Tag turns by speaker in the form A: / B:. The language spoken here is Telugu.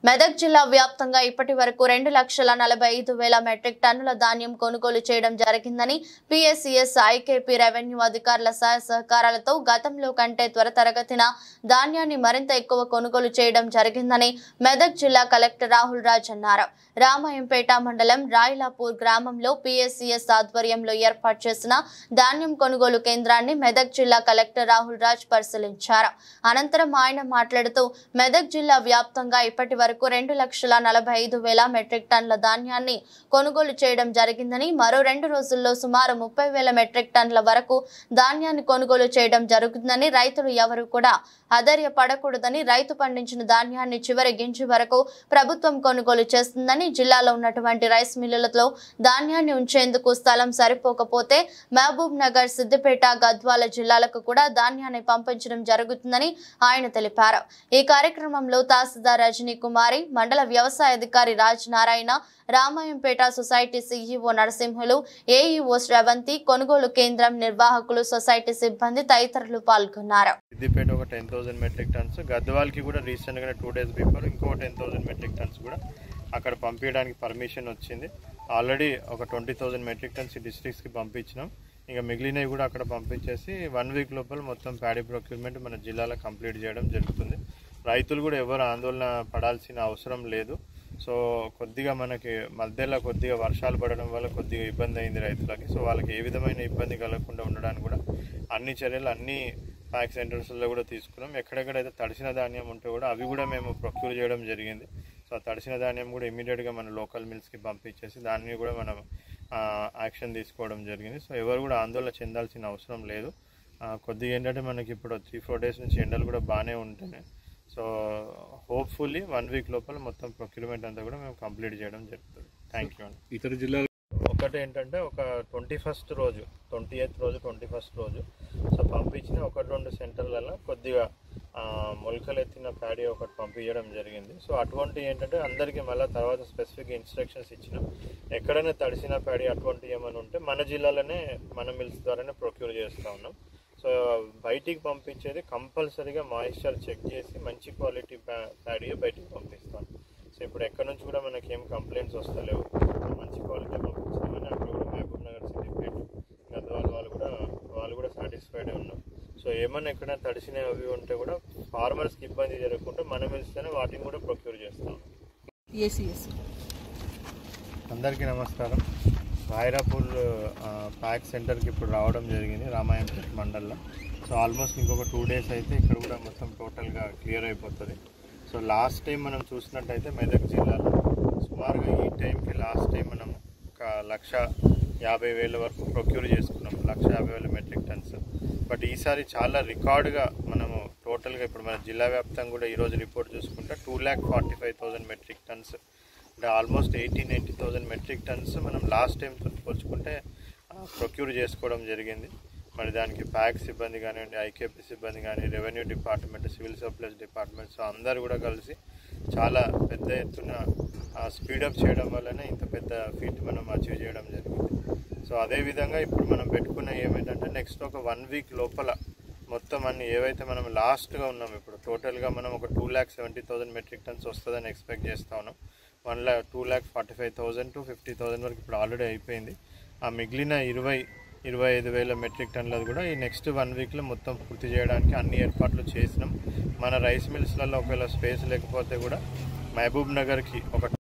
A: మెదక్ జిల్లా వ్యాప్తంగా ఇప్పటివరకు 2,45,000 మెట్రిక్ టన్నుల ధాన్యం కొనుగోలు చేయడం జరిగిందని పిఎస్సిఎస్ ఐకేపీ రెవెన్యూ అధికారుల సహకారాలతో గతంలో కంటే త్వరితగతిన ధాన్యాన్ని మరింత ఎక్కువ కొనుగోలు చేయడం జరిగిందని మెదక్ జిల్లా కలెక్టర్ రాహుల్ రాజ్ అన్నారు. రామాయంపేట మండలం రాయలాపూర్ గ్రామంలో పిఎస్సిఎస్ ఆధ్వర్యంలో ఏర్పాటు చేసిన ధాన్యం కొనుగోలు కేంద్రాన్ని మెదక్ జిల్లా కలెక్టర్ రాహుల్ రాజ్ పరిశీలించారు. అనంతరం ఆయన మాట్లాడుతూ మెదక్ జిల్లా వ్యాప్తంగా ఇప్పటివరకు 2,45,000 మెట్రిక్ టన్నుల ధాన్యాన్ని కొనుగోలు చేయడం జరిగిందని, మరో 2 రోజుల్లో సుమారు 30,000 మెట్రిక్ టన్నుల వరకు ధాన్యాన్ని కొనుగోలు చేయడం జరుగుతుందని, రైతులు ఎవరు కూడా అధైర్యపడకూడదని, రైతు పండించిన ధాన్యాన్ని చివరి గింజ వరకు ప్రభుత్వం కొనుగోలు చేస్తుందని, జిల్లాలో ఉన్నటువంటి రైస్ మిల్లులలో ధాన్యాన్ని ఉంచేందుకు స్థలం సరిపోకపోతే మహబూబ్ నగర్, సిద్దిపేట, గద్వాల జిల్లాలకు కూడా ధాన్యాన్ని పంపించడం జరుగుతుందని ఆయన తెలిపారు. ఈ కార్యక్రమంలో తహసీల్దార్ రజనీ కుమారి, మండల వ్యవసాయ అధికారి Raj Narayana, Ramayampet society CEO Narasimhulu, AEO Sravanthi, కొనుగోలు కేంద్రం నిర్వాహకులు, సొసైటీ సిబ్బంది తదితరులు పాల్గొన్నారు.
B: సిద్దిపేట ఒక 10,000 మెట్రిక్ టన్స్, గద్వాల్కి కూడా రీసెంట్ గా 2 days బిఫోర్ ఇంకో 10,000 మెట్రిక్ టన్స్ కూడా అక్కడ పంపించడానికి పర్మిషన్ వచ్చింది. ఆల్రెడీ ఒక 20,000 మెట్రిక్ టన్స్ డిస్ట్రిక్ట్స్ కి పంపించినాం. ఇంకా మిగిలినవి కూడా అక్కడ పంపించేసి 1 week లోపల మొత్తం ప్యాడీ ప్రొక్యూర్మెంట్ మన జిల్లాలో కంప్లీట్ చేయడం జరుగుతుంది. రైతులు కూడా ఎవరు ఆందోళన పడాల్సిన అవసరం లేదు. సో కొద్దిగా మనకి మధ్యలో కొద్దిగా వర్షాలు పడడం వల్ల కొద్దిగా ఇబ్బంది అయింది రైతులకి. సో వాళ్ళకి ఏ విధమైన ఇబ్బంది కలగకుండా ఉండడానికి కూడా అన్ని చర్యలు అన్ని ప్యాక్ సెంటర్స్లో కూడా తీసుకున్నాం. ఎక్కడెక్కడైతే తడిసిన ధాన్యం ఉంటే కూడా అవి కూడా మేము ప్రొక్యూర్ చేయడం జరిగింది. సో ఆ తడిసిన ధాన్యం కూడా ఇమీడియట్గా మన లోకల్ మిల్స్కి పంపించేసి దాన్ని కూడా మనం యాక్షన్ తీసుకోవడం జరిగింది. సో ఎవరు కూడా ఆందోళన చెందాల్సిన అవసరం లేదు. కొద్దిగా ఏంటంటే మనకి ఇప్పుడు 3-4 days నుంచి ఎండలు కూడా బాగానే ఉంటున్నాయి. సో హోప్ఫుల్లీ 1 week లోపల మొత్తం ప్రొక్యూర్మెంట్ అంతా కూడా మేము కంప్లీట్ చేయడం జరుగుతుంది. థ్యాంక్ యూ అండి.
C: ఇతర జిల్లాలు
B: ఒకటి ఏంటంటే ఒక 28th రోజు 21st రోజు సో పంపించిన 1-2 సెంటర్లలో కొద్దిగా మొలకలు ఎత్తిన ప్యాడీ ఒకటి పంపించడం జరిగింది. సో అటువంటి ఏంటంటే అందరికీ మళ్ళీ తర్వాత స్పెసిఫిక్ ఇన్స్ట్రక్షన్స్ ఇచ్చినాం. ఎక్కడైనా తడిసిన ప్యాడీ అటువంటి ఏమైనా ఉంటే మన జిల్లాలోనే మన మిల్స్ ద్వారానే ప్రొక్యూర్ చేస్తూ ఉన్నాం. సో బయటికి పంపించేది కంపల్సరీగా మాయిశ్చర్ చెక్ చేసి మంచి క్వాలిటీ ప్యాడీ బయటికి పంపిస్తాం. సో ఇప్పుడు ఎక్కడి నుంచి కూడా మనకి ఏం కంప్లైంట్స్ వస్తలేవు. మంచి క్వాలిటీ పంపించామని అక్కడ కూడా మహబూబ్ నగర్, సిద్దిపేట, గద్వాల వాళ్ళు కూడా సాటిస్ఫైడ్ ఉన్నారు. సో ఏమన్నా ఎక్కడైనా తడిసినవి అవి ఉంటే కూడా ఫార్మర్స్కి ఇబ్బంది జరగకుండా మనం వెళ్తేనే వాటిని కూడా ప్రొక్యూర్ చేస్తాం. అందరికీ నమస్కారం. రాయలాపూర్ ప్యాక్ సెంటర్కి ఇప్పుడు రావడం జరిగింది రామాయంపేట మండల్లో. సో ఆల్మోస్ట్ ఇంకొక 2 days అయితే ఇక్కడ కూడా మొత్తం టోటల్గా క్లియర్ అయిపోతుంది. సో లాస్ట్ టైం మనం చూసినట్టయితే మెదక్ జిల్లాలో సుమారుగా ఈ టైంకి లాస్ట్ టైం మనం ఒక 1,50,000 వరకు ప్రొక్యూర్ చేసుకున్నాం, 1,50,000 మెట్రిక్ టన్స్. బట్ ఈసారి చాలా రికార్డుగా మనము టోటల్గా ఇప్పుడు మన జిల్లా వ్యాప్తంగా కూడా ఈరోజు రిపోర్ట్ చూసుకుంటే 2,45,000 మెట్రిక్ టన్స్, అంటే ఆల్మోస్ట్ 80-90,000 మెట్రిక్ టన్స్ మనం లాస్ట్ టైం పోల్చుకుంటే ప్రొక్యూర్ చేసుకోవడం జరిగింది. మరి దానికి ప్యాక్ సిబ్బంది కానివ్వండి, ఐకేపీ సిబ్బంది కానీ, revenue department, civil supplies department, so అందరూ కూడా కలిసి చాలా పెద్ద ఎత్తున స్పీడప్ చేయడం వల్లనే ఇంత పెద్ద ఫీట్ మనం అచీవ్ చేయడం జరిగింది. సో అదేవిధంగా ఇప్పుడు మనం పెట్టుకున్న ఏమైందంటే నెక్స్ట్ ఒక 1 week లోపల మొత్తం అన్ని ఏవైతే మనం లాస్ట్గా ఉన్నాం ఇప్పుడు టోటల్గా మనం ఒక 2,70,000 మెట్రిక్ టన్స్ వస్తుందని ఎక్స్పెక్ట్ చేస్తూ ఉన్నాం. 2,45,000 to 50,000 వరకు ఇప్పుడు ఆల్రెడీ అయిపోయింది. ఆ మిగిలిన 20-25,000 మెట్రిక్ టన్నులది కూడా ఈ నెక్స్ట్ 1 weekలో మొత్తం పూర్తి చేయడానికి అన్ని ఏర్పాట్లు చేసినాం. మన రైస్ మిల్స్లలో ఒకవేళ స్పేస్ లేకపోతే కూడా మహబూబ్ నగర్కి ఒక